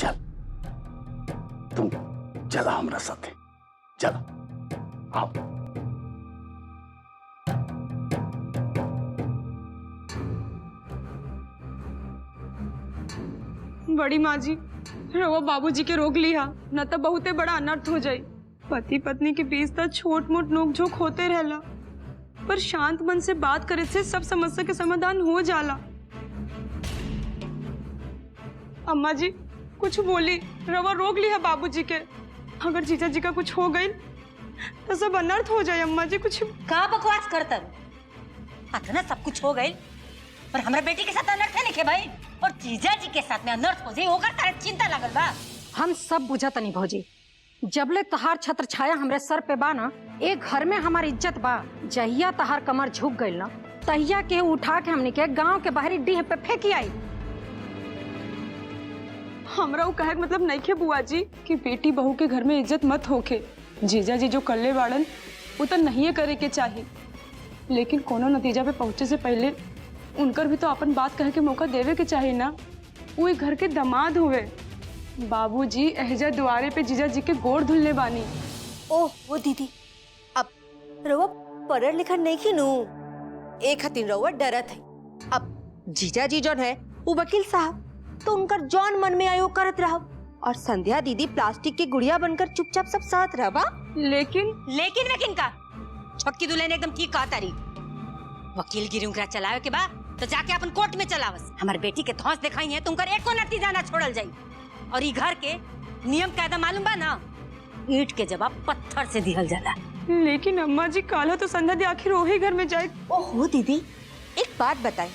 चल तुम चला हमरा साथे, चला आओ। बड़ी माँ जी, रवा बाबूजी के रोक लिया न तो बहुते बड़ा अनर्थ हो जाये। पति पत्नी के बीच तो छोट मोट नोकझोंक होते रहला, पर शांत मन से बात करे से सब समस्या के समाधान हो जाला। अम्मा जी कुछ बोली, रवा रोक लिया बाबूजी के। अगर जीजा जी का कुछ हो गई तो सब अनर्थ हो जाए। अम्मा जी कुछ का बकवास करता ना, सब कुछ हो गई पर हमारे बेटी के साथ अनर्थ है नहीं भाई, और जीजा जी के साथ में अनर्थ हो जाए ओकर तारे चिंता लागल बा। हम सब बुझत नहीं भौजी, जबले तहार छत्र छाया हमरे सर पे बा ना, एक घर में हमारी इज्जत बा। जहिया तहार कमर झुक गई ना, तहिया के उठा के हमने के गांव के बाहरी डीह पे फेंकी आई। हमरा वो कहे मतलब नहीं खे बुआ जी कि बेटी बहू के घर में इज्जत मत होके। जीजा जी जो कल्ले वाड़न वो तो नहीं करे के चाहिए, लेकिन कोनो नतीजा पे पहुंचे से पहले उनकर भी तो अपन बात कहे के मौका देवे के चाहिए ना। वो एक घर के दामाद हुए। बाबूजी एहजा द्वारे पे जीजा जी के गोड़ धुलने बानी। ओह वो दीदी, अब रउआ पढ़ल लिखल नहीं खिनू, एक हतिन रउआ डरत है। अब जीजा जी जौन है वो वकील साहब, तो उनकर जौन मन में आयो करत रहब, और संध्या दीदी प्लास्टिक की गुड़िया बनकर चुपचाप सब साथ रहबा। लेकिन का छोटकी दुल्हन ने एकदम ठीक कहा तारी। वकील गिरी उनका चलावे के बाद तो जाके अपन कोर्ट में चलावस। हमारे बेटी के धौंस दिखाई है तुमकर एक को नतीजा ना छोड़ल जाई। और ई घर के नियम कायदा मालूम बा ना, ईंट के जवाब पत्थर से दिहल जाला। लेकिन अम्मा जी काला तो संध्या दी आखिर वही घर में जाए। ओहो दीदी, एक बात बताए,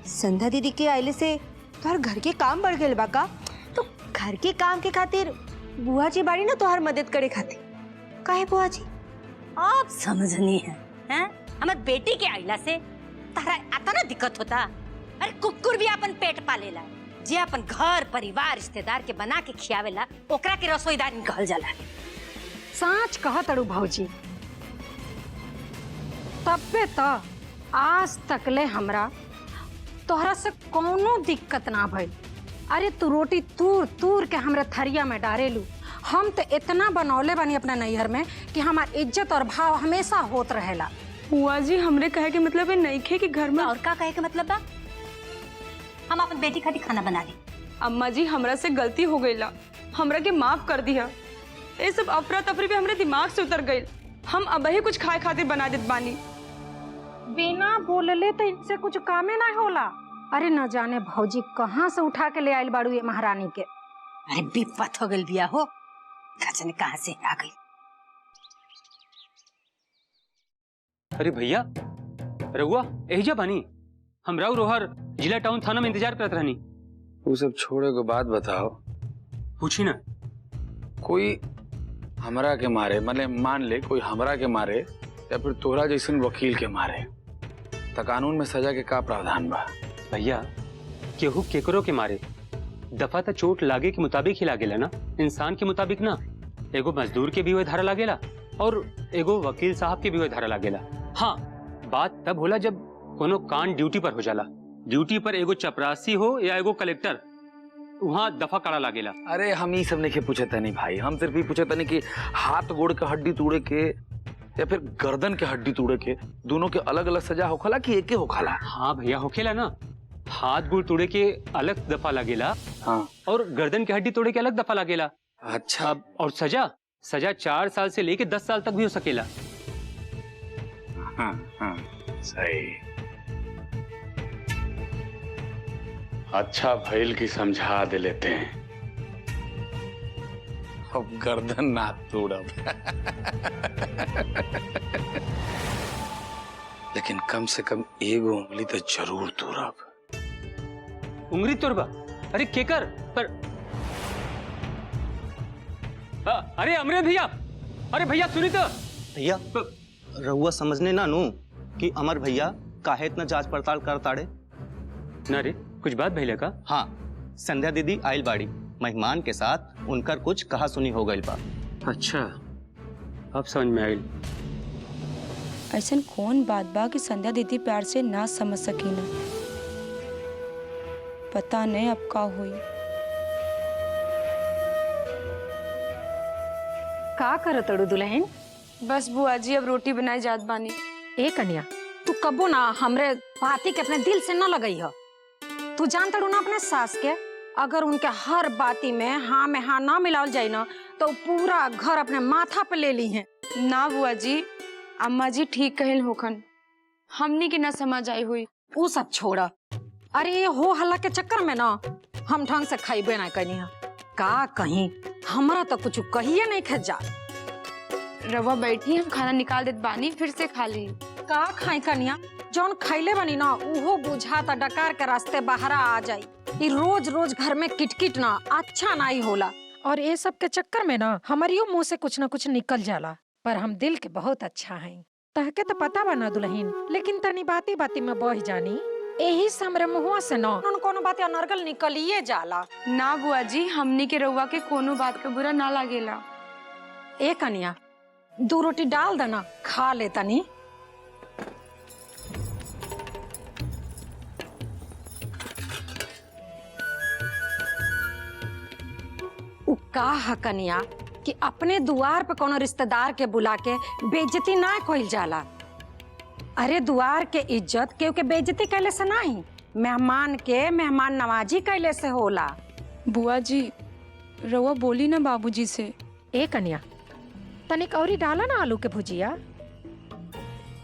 संध्या दीदी के आइले से तोहर घर के काम बढ़ गए बा का? तो घर के काम के खातिर बुआ जी बाड़ी ना तोहर मदद करे खातिर। काहे बुआ जी? आप समझनी है, हैं? हमार बेटी के आइला से तारा आता ना दिक्कत होता। अरे कुकुर भी अपन पेट पालेला, जे अपन घर परिवार रिश्तेदार के बना के खियावेला ओकरा के रसोईदार कहल जाला। सांच कहा तड़ू भौजी, तबे तो आज तकले हमरा तोहरा से कोनो दिक्कत ना भइल। अरे तू रोटी तूर तूर के हमरे थरिया में डारेलू। हम तो इतना बनौले बानी अपना नैहर में कि हमार इज्जत और भाव हमेशा होत रहेला। बुआ जी हमरे कहे के मतलब है नहीं खे कि घर में और का कहे के मतलब बा? हम अपन बेटी खातिर खाना बना ली। अम्मा जी हमरा से गलती हो गई ला, हमरा के माफ कर दिया। ये सब अफरा तफरी भी हमरे दिमाग से उतर गई। हम अब ही कुछ खाए खातिर बना देत बानी। बिना बोलले तो इनसे कुछ कामे ना होला। अरे न जाने भौजी कहाँ से उठा के ले आइल बाड़ू ये महारानी के। अरे विपत हो गई बिया हो, जाने कहाँ से आ गई। अरे भैया रहुआ एहिजा बानी, हम राव रोहर जिला टाउन थाना में इंतजार करत रहनी। वो सब छोड़े को बात बताओ। पूछी ना। कोई हमरा के मारे, मतलब मान ले कोई हमरा के मारे या फिर तोहरा जैसन वकील के मारे, तो कानून में सजा के का प्रावधान बा? भैया केहू केकरो के मारे दफा तो चोट लागे के मुताबिक ही लागेला ना, इंसान के मुताबिक ना। एगो मजदूर के भी वही धारा लागेला और एगो वकील साहब के भी वही धारा लागेला। हाँ, बात तब होला जब कोनो कान ड्यूटी पर हो जाला। ड्यूटी पर एगो चपरासी हो या एगो कलेक्टर, वहाँ दफा काड़ा लागेला। अरे हम ये सब नहीं पूछता नहीं भाई, हम सिर्फ ये पूछता नहीं कि हाथ गोड़ के हड्डी तोड़े के या फिर गर्दन के हड्डी तोड़े के दोनों के अलग अलग सजा होखला कि एक होखला? हाँ भैया होखेला ना, हाथ गोड़ तोड़े के अलग दफा लागेला। हाँ, और गर्दन के हड्डी तोड़े के अलग दफा लागेला। अच्छा, और सजा 4 साल से लेके 10 साल तक भी हो सकेला। हाँ हाँ सही। अच्छा भैल की समझा दे लेते हैं। अब गर्दन ना तोड़ब लेकिन कम से कम एगो उंगली तो जरूर तोड़ब। उंगली तोड़बा? अरे केकर पर? अरे अमरे भैया, अरे भैया सुनी तो। भैया रहुआ समझने ना नू कि अमर भैया काहे इतना जांच पड़ताल कर ताड़े ना रे, कुछ बात भैया का? हाँ, संध्या दीदी आइल बाड़ी, मेहमान के साथ उनकर कुछ कहा सुनी हो गई बा। अच्छा, अब समझ में आइल। ऐसा कौन बात बा कि संध्या दीदी प्यार से ना समझ सकी ना? पता नहीं अब का हुई। का करत अड़ू दुल्हन? बस बुआ जी अब रोटी बनाए जात बानी। ए कन्या, तू कबो ना हमरे बाती के अपने दिल से न लगई हो। तू जानता ना अपने सास के, अगर उनके हर बाती में हाँ ना मिलावल जाए ना तो पूरा घर अपने माथा पे ले ली है। ना बुआ जी, अम्मा जी ठीक कहल होखन, हमनी के ना समझ आई हुई। वो सब छोड़ा। अरे ये हो हल्ला के चक्कर में ना हम ढंग से खाइबे ना कनी है। का कहीं हमरा तो कुछ कहिए नहीं खा जा। रवा बैठी, हम खाना निकाल देत बानी, फिर से खा ली। का खाई कनिया, जौन खैले बनी ना उहो बुझाता डकार के रास्ते बाहर आ जाई। ई रोज रोज घर में किटकिट ना अच्छा नहीं होला। और ये सब के चक्कर में ना हमारियो मुंह से कुछ न कुछ निकल जाला, पर हम दिल के बहुत अच्छा हैं। तहके तो पता बना दुल्हन, लेकिन तनी बाती बाती में बह जानी, यही से हमरे मुंह से ना कोनो बात अनर्गल निकलिए जाला। ना बुआ जी, हमनी के रउआ के कोनो बात का बुरा ना लागेला। ए कनिया, 2 रोटी डाल देना, खा ले तनी। उ का है कनिया कि अपने दुआर पे कोनो रिश्तेदार के बुला के बेइज्जती ना कइल जाला। अरे दुआर के इज्जत केहू के बेइज्जती कैले से नहीं, मेहमान के मेहमान नवाजी कैले से होला। बुआ जी, रउआ बोली ना बाबूजी से। ए कन्या, तनिक औरी डाला ना आलू के भुजिया।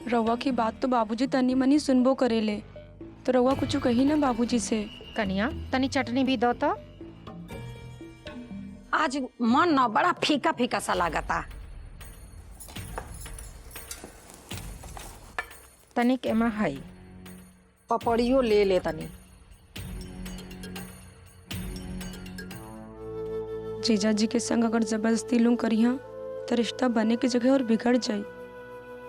रउआ की बात तो बाबूजी तनी मनी सुनबो करेले, तो रउआ कुछ कही ना बाबूजी से। कन्या, तनी चटनी भी दो तो। आज मन ना बड़ा फीका फीका सा लागता। तनिक एमा है पपड़ियो ले ले तनी। जीजा जी के संग अगर जबरदस्ती लूं करिया तो रिश्ता बने की जगह और बिगड़ जाई।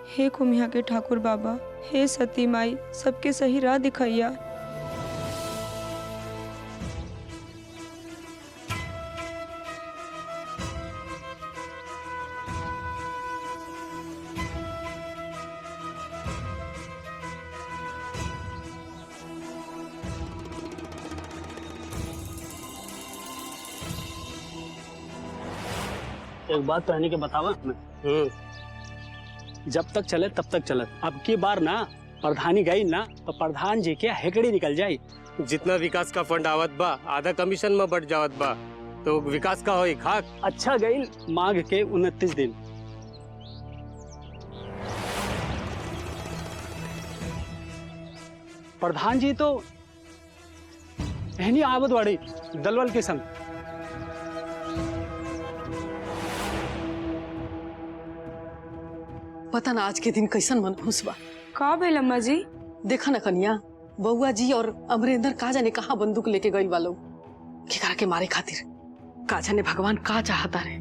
हे कुमिया के ठाकुर बाबा, हे सती माई, सबके सही राह दिखाइया। एक बात रहने के बतावा हमें। जब तक चले तब तक चलत। अब की बार ना प्रधानी गई ना तो प्रधान जी के हेकड़ी निकल जाये। जितना विकास का फंड आवत बा आधा कमीशन में बढ़ जावत बा, तो विकास का होई खाक। अच्छा गई मांग के 29 दिन। प्रधान जी तो एहनी आवत वाड़ी दलवल के संग। पता ना आज के दिन कैसन मनहूस बा। का भेल अम्मा जी? देखा ना कन्या, बउआ जी और अमरेंद्र का जाने कहाँ बंदूक लेके गई वालों केकरा के मारे खातिर। का जाने भगवान का चाहता रे।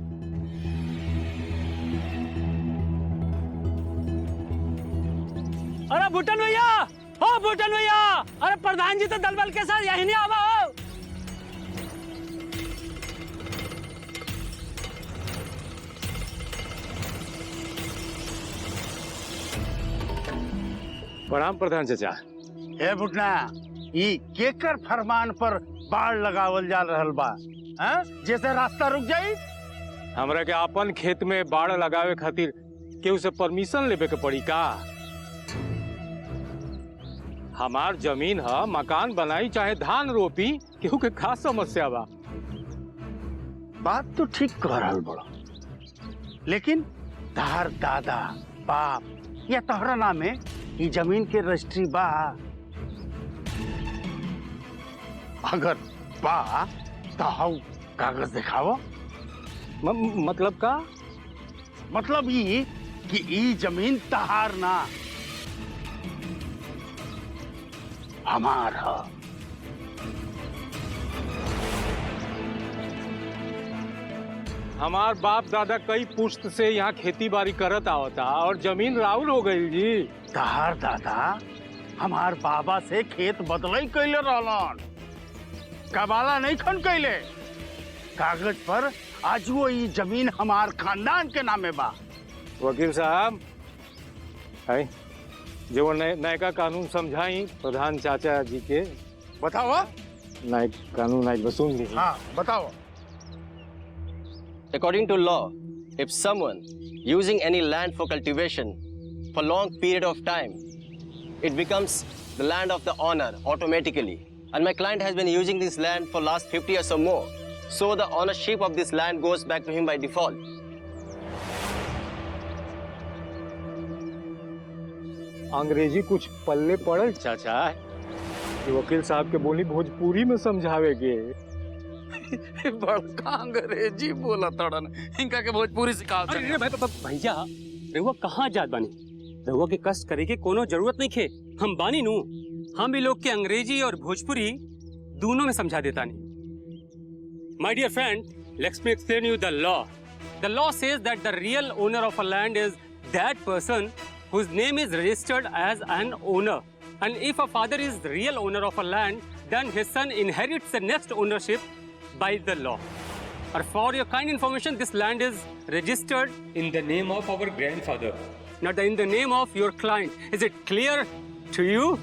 अरे भूटन भैया, हो भूटन भैया, अरे प्रधान जी तो दलबल के साथ यही नहीं आवा हो। प्रणाम प्रधान चाचा। ए बुटना, ई केकर फरमान पर बाढ़ लगावल जा रहल बा? जैसे रास्ता रुक जाई। हमरा के अपन खेत में बाढ़ लगावे खातिर केहू से परमिशन लेवे के पड़ी का? हमार जमीन है, मकान बनाई चाहे धान रोपी, केहू के खास समस्या बा। बात तो ठीक कह रहल बड़ा, लेकिन तहार दादा बाप या तोहरा नामे ई जमीन के रजिस्ट्री बा? अगर बा तो हाउ कागज दिखाओ। मतलब का? मतलब ये कि ई जमीन तहार ना हमार है। हमार बाप दादा कई पुश्त से यहाँ खेती बाड़ी करत आवता और जमीन राउल हो गई जी। तहार दादा हमार बाबा से खेत बदलई कैले रहलन, कबाला नहीं खन कैले। कागज पर आज वो ये जमीन हमार खानदान के नामे बा। वकील साहब, है जो नयका कानून समझाई प्रधान चाचा जी के। बताओ। नयक कानून आज बसून ली। हाँ बताओ। According to law, If someone using any land for cultivation for long period of time, it becomes the land of the owner automatically. And my client has been using this land for last 50 years or more. So the ownership of this land goes back to him by default. अंग्रेजी कुछ पल्ले पड़ल चाचा। ये वकील साहब के बोली भोजपुरी में समझावेगे। बड़का अंग्रेजी बोला तड़न, इनका के भोजपुरी सिखाओ। अरे भैया रहुआ कहाँ जात बानी? रहुआ के कष्ट करे के कोनो जरूरत नहीं खे। हम बानी नू, हम भी लोग के अंग्रेजी और भोजपुरी दोनों में समझा देता नहीं। My dear friend, let me explain you the law. The law says that the real owner of a land is that person whose name is registered as an owner. And if a father is the real owner of a land, then his son inherits the next ownership by the law. Or for your kind information, this land is registered in the name of our grandfather, not in the name of your client. Is it clear to you?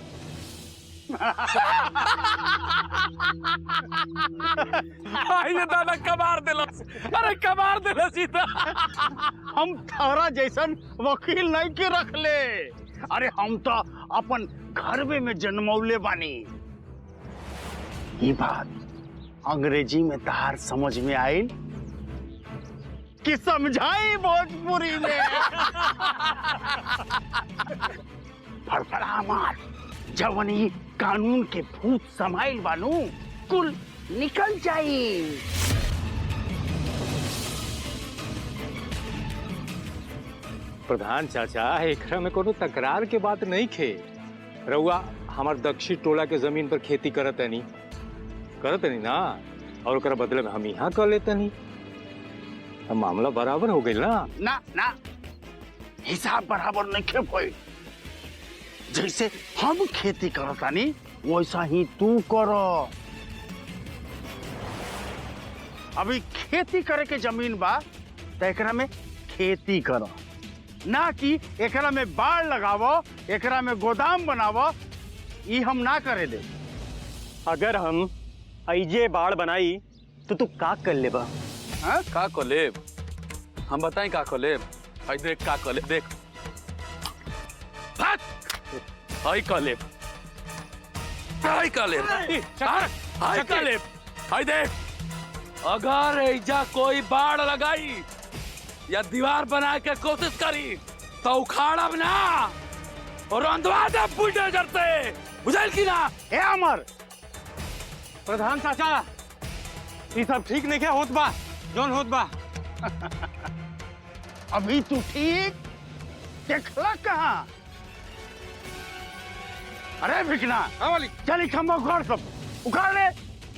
ये दादा कबार दिलस, अरे कबार दिलस सीधा। हम थारा जैसन वकील नहीं के रख ले। अरे हम तो अपन घर में जन्मौले बानी। ये बात अंग्रेजी में तहार समझ में आयल कि समझाई भोजपुरी में? फड़फड़ा मार, जवनी कानून के भूत समाइल बानू कुल निकल जाई। प्रधान चाचा, एकरा में कोनो तकरार के बात नहीं खे। रउआ हमार दक्षिण टोला के जमीन पर खेती करत नहीं ना, और ओकरा बदले में हम यहाँ कर लेते नहीं। अब मामला बराबर हो गई ना? ना ना, हिसाब बराबर नहीं खे कोई। जैसे हम खेती करतानी वैसा ही तू करो। अभी खेती करे के जमीन बा तो एकरा में खेती करो, ना कि एकरा में बाड़ लगावो, एकरा में गोदाम बनावो। ये हम ना करे दे। अगर हम ऐजे बाड़ बनाई तो तू का कर लेबा? हाँ का को लेब? हम बताएं का को लेब? हाय देख का को लेब, देख हाय का लेब, हाय का लेब, हाय का लेब, हाय देख। अगर ऐजा कोई बाढ़ लगाई या दीवार बना के कोशिश करी तो उखाड़ब ना और अंधवा दे बुलडोजर से, बुझल की ना? ए अमर, प्रधान चाचा, ये सब ठीक नहीं क्या होत बा? जोन होत बा अभी तू ठीक देखला कहाँ? अरे बिकना, चल खम्बा उखाड़, सब उखाड़ ले,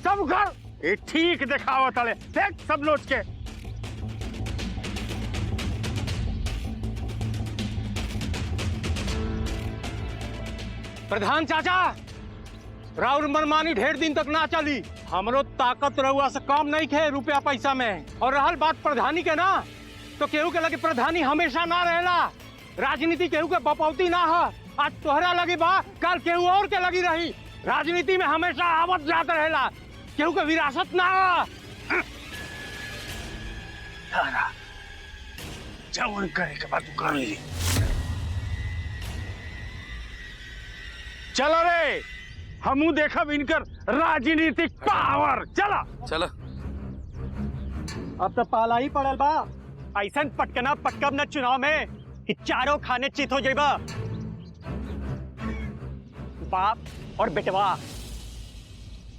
सब उखाड़। ये ठीक दिखावा तले, देख सब लोच के। प्रधान चाचा, राउर मनमानी ढेर दिन तक ना चली। हमरो ताकत रहुआ से कम नहीं खे रुपया पैसा में। और रहल बात प्रधानी के ना, तो केहू के लगे प्रधानी हमेशा ना रहेला। राजनीति केहू के बपौती ना है। आज तोहरा लगी बा, कल केहू और के लगी रही। राजनीति में हमेशा आवत जात रहेला, केहू के विरासत ना है। जवन करे के बाद कर ली। चलो रे, हमू देखब इनकर राजनीतिक पावर। चला चला। अब तो पाला ही पड़ल बा। ऐसा पटकना पटकब न चुनाव में कि चारों खाने चित हो जाइबा। बाप और बेटवा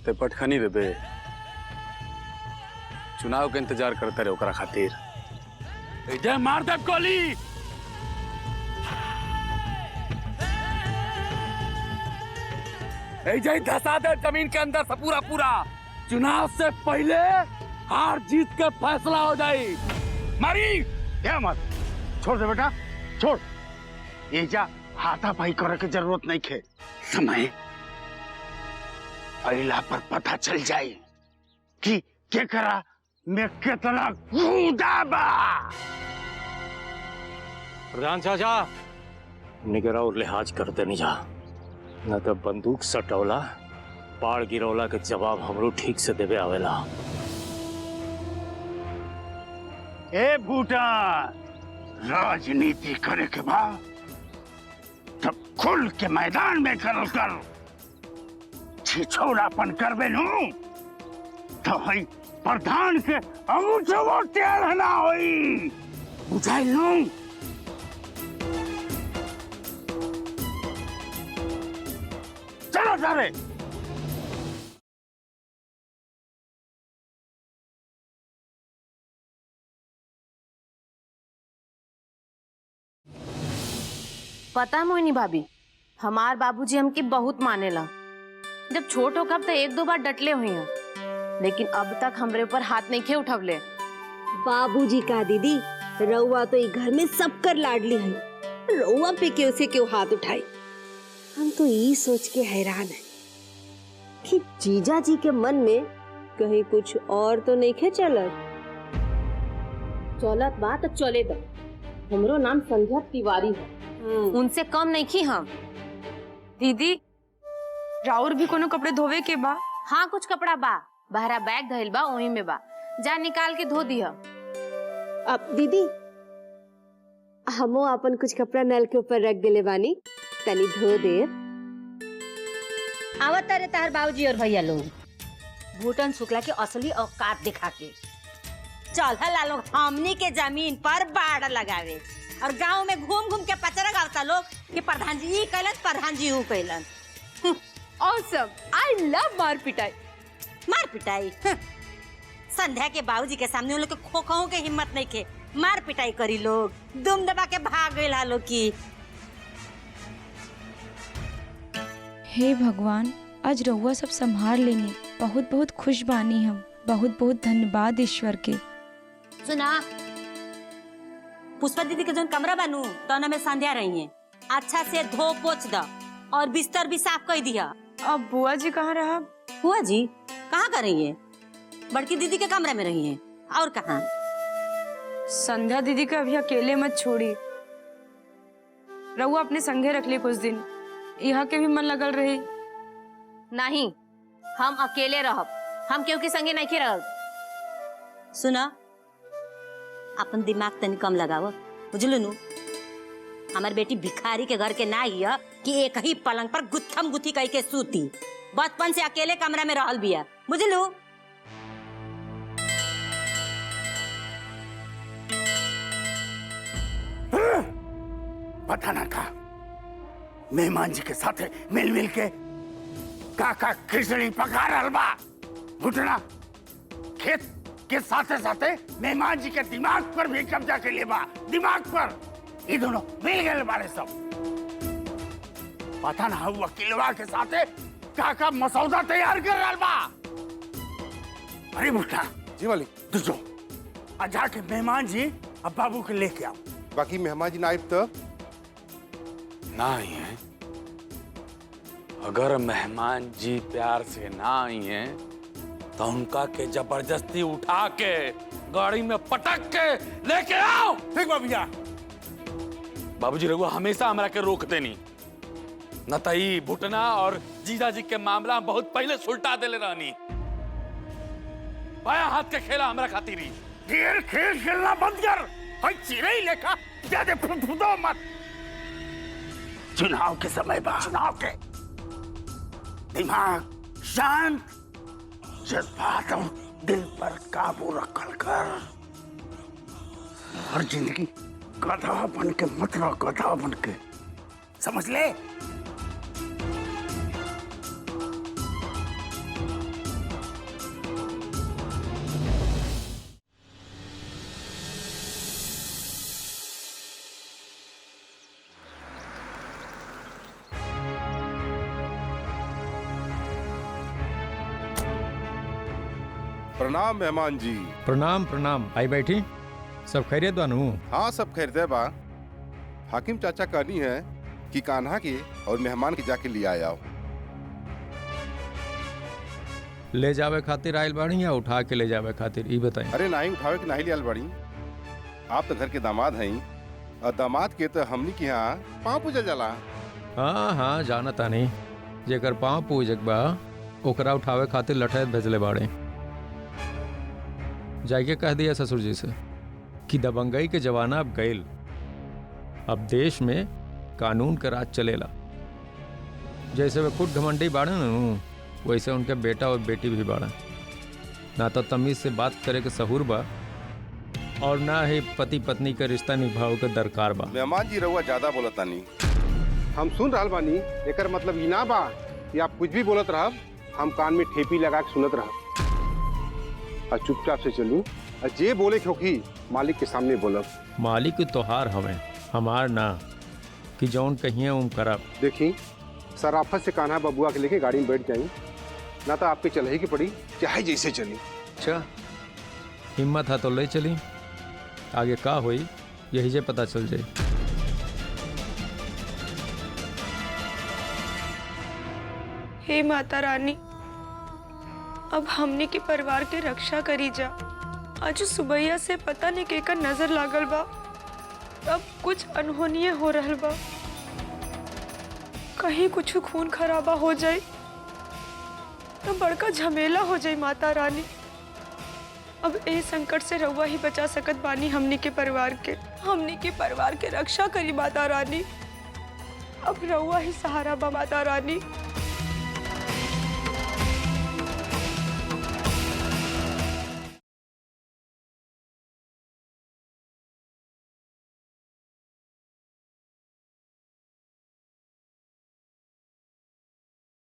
ते पटखनी रे बे, चुनाव के इंतजार करते रहे ओकरा खातिर। जय मार दे गोली। जय धसा दे जमीन के अंदर से पूरा पूरा। चुनाव से पहले हार जीत के फैसला हो जाए। मारी क्या मत छोड़ दे बेटा, छोड़। ये जा हाथापाई करे के जरूरत नहीं खे। समय अइला पर पता चल जाए कि केकरा में कितना कूदा बा। प्रधान चाचा, निगरा और लिहाज करते नहीं जा, न तो बंदूक सटौला पाड़ गिरौला के जवाब हमरो ठीक से देवे आवेला। ए भूटान, राजनीति करे के बाद तब खुल के मैदान में करल कर। छिछोरापन करबे नु तो हई प्रधान के अंगूठे वो तैयार ना होई, बुझाइल नु। चलो सारे। पता मोहिनी भाभी, हमार बाबूजी हमके बहुत मानेला। जब छोट होकर तो एक दो बार डटले हुए हैं, लेकिन अब तक हमरे ऊपर हाथ नहीं खे उठवले। बाबूजी का दीदी, रउआ तो ई घर में सबकर लाडली है, रउआ पे क्यों से क्यों हाथ उठाई। हम तो ये सोच के हैरान है कि जीजा जी के मन में कहीं कुछ और तो नहीं खे चलत। चलत बात चले दो, हमरो नाम संध्या तिवारी है, उनसे कम नहीं की हम। दीदी राउर भी कोनो कपड़े धोवे के बा? हाँ कुछ कपड़ा बा, बहरा बैग धइल बा, वहीं में बा, जा निकाल के धो दिया। अब दीदी हमो अपन कुछ कपड़ा नल के ऊपर रख देले बानी, तनी धो दे। आवत रे तार बाबूजी और भैया लोग भूटन शुक्ला के असली औकात दिखा के। चल हला लोग हमनी के जमीन पर बाड़ लगावे और गांव में घूम घूम के पचरा गावता लोग कि प्रधान जी ई कैलन, प्रधान जी ऊ कैलन। ऑसम, आई लव मार पिटाई। मार पिटाई संध्या के बाबूजी के सामने उन लोग के खोखों के हिम्मत नहीं के मार पिटाई करी लोग, दुम दबा के भाग गए लोग की। हे भगवान, आज रउआ सब संभाल लेंगे। बहुत बहुत खुश बानी हम, बहुत बहुत धन्यवाद ईश्वर के। सुना, पुष्पा दीदी के जो कमरा बनू तो में संध्या रही है, अच्छा से धो पोछ द और बिस्तर भी साफ कर दिया। अब बुआ जी कहाँ रहा? बुआ जी कहाँ कर रही है? बड़की दीदी के कमरे में रही है। और कहाँ? संध्या दीदी का अभी अकेले मत छोड़ी, रहुआ अपने संगे रख ले कुछ दिन, यहाँ के भी मन लगल रहे। नहीं, हम अकेले रहब, हम क्यों के संगे नहीं रहब। सुना, अपन दिमाग तनी कम लगाव, बुझलू नु। हमार बेटी भिखारी के घर के ना हिया कि एक ही पलंग पर गुत्थम गुथी कह के सूती, बचपन से अकेले कमरा में रहल बिया, बुझलू। पता ना का मेहमान जी के साथ मिल मिल के काका खिचड़ी पका रहल बा। घुटना खेत के साथे साथे मेहमान जी के दिमाग पर भी कब्जा के लिए बा, दिमाग पर। ये दोनों मिल गए बारे सब। पता ना वकीलवा के साथे काका मसौदा तैयार कर रहल बा। अरे मुठा जी मालिक, तू जो जाके मेहमान जी अब बाबू के लेके आओ। बाकी मेहमान जी नाइब तो ना आई हैं। अगर मेहमान जी प्यार से ना आई हैं तो उनका के जबरदस्ती उठा के गाड़ी में पटक के लेके आओ। ठीक बा भैया। बाबूजी रघुआ हमेशा हमरा के रोकते नहीं, न तई भुटना और जीजा जी के मामला बहुत पहले सुलटा देले रहनी। पाया हाथ के खेला हमरा खातिर ही। खेल खेल खेलना बंद कर, हई चिड़ै लेखा ज्यादा फुदफुदो मत। चुनाव के समय बा, चुनाव के दिमाग शांत, जज्बात और दिल पर काबू रखल कर। हर जिंदगी गधा बन के मत रहो, गधा बन के, समझ ले। प्रणाम मेहमान जी। प्रणाम प्रणाम। आई बैठी, सब खैरियत बानू? हाँ सब खैरियत बा। हाकिम चाचा कहनी है कि कान्हा के और मेहमान के जाके ले आया। ले जावे खातिर आयल बाड़ी या उठा के ले जावे खातिर, ई बताई। अरे नहीं उठावे के नहीं लियाल बाड़ी, आप तो घर के दामाद हैं और दामाद के तो हमनी के यहाँ पाँव पूजल जाला। हाँ हाँ जानता नहीं, जेकर पाँव पूजक बा ओकरा उठावे खातिर लठैत भेजले बाड़े। जाके कह दिया ससुर जी से कि दबंगई के जमाना अब गईल। अब देश में कानून का राज चलेला। जैसे वे खुद घमंडी बाड़े न, वैसे उनके बेटा और बेटी भी बाड़े। ना तो तमीज से बात करे के सहूर बा और ना ही पति पत्नी का रिश्ता निभाव के दरकार बा। मेहमान जी रहुआ ज्यादा बोलता नहीं। हम सुन रहल बानी, एकर मतलब ई ना बा कि आप कुछ भी बोलत रहब, हम कान में ठेपी लगा के सुनत रहब। और चुपचाप से चलू और जे बोले क्योंकि मालिक के सामने बोलब। मालिक तोहार हमें, हमार ना, कि जौन कहिए उम करब। देखी सराफत से कान्हा बबुआ के लेके गाड़ी में बैठ जाई, ना तो आपके चल ही की पड़ी, चाहे जैसे चली। अच्छा हिम्मत है तो ले चली, आगे का होई यही जे पता चल जाए। हे माता रानी, अब हमने के परिवार के रक्षा करी जा। आज सुबैया से पता नहीं केकर नजर लागल बा, अब कुछ अनहोनी हो रहल बा। कहीं कुछ खून खराबा हो जाए तो बड़का झमेला हो जाए। माता रानी, अब ए संकट से रउआ ही बचा सकत बानी हमनी के परिवार के रक्षा करी माता रानी। अब रउआ ही सहारा बा माता रानी।